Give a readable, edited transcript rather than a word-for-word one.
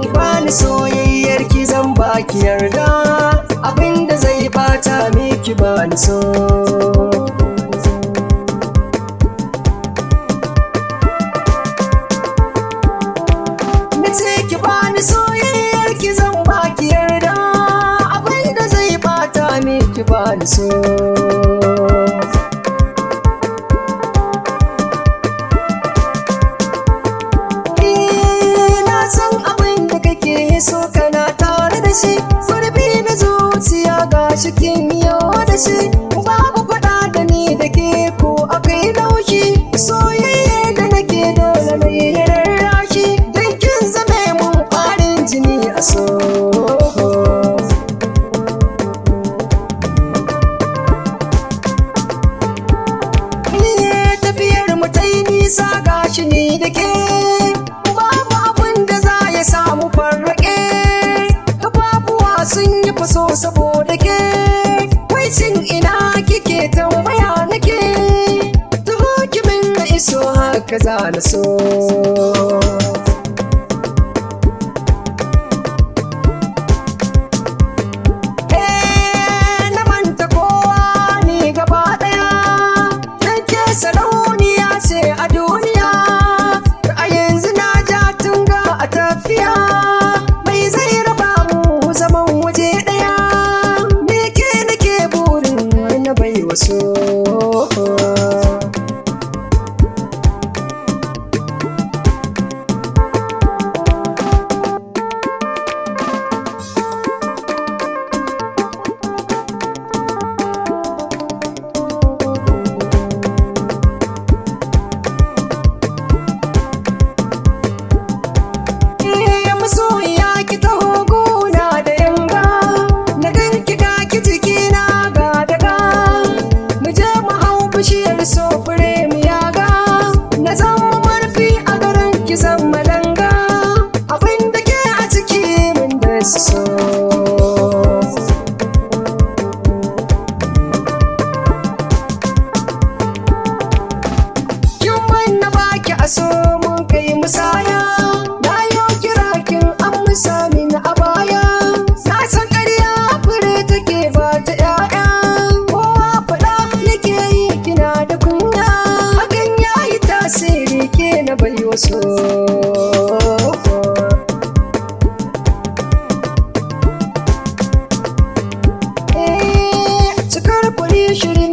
Ki bani soyayyar ki zan baki yarda, abinda zai bata miki bani so. Nace ki bani soyayyar ki zan baki yarda, abinda zai bata miki bani so. So kana tare da shi, gurbi na zuciya ga cikin yau da shi, babu faɗa da ni da ke ko akai laushi, soyayya da nake dole na yi rarrashi, don kin zame mun ƙwarin jini a so. Tafiyar mu ta yi nisa ga shi ni da ke, babu abin da za ya samu farraƙe, sun yi faso saboda ke, wai shin ina kike tambaya nake, taho ki min na iso haka za na so. Na manta kowa ni gaba ɗaya, nake sarauniya ce a duniya, a yanzu na ja tunga a tafiya, mai zai raba mu zaman waje ɗaya, me ke nake burin na bai waso. Masoyiya ki taho gona da yanga, na ganki ga ki jikina ga daga, mu je mu hau bishiyar sofure mu yaga, na zama marfi a garin ki zan malanga, abin da ke a ciki min da so. Kin manna baki a so mun kai musaya, samin a baya, na san ƙarya fure take ba ta ƴaƴa, kowa faɗa yake yi kina da kunya, hakan ya yi tasiri ke na bai waso. Cikar kuri shiri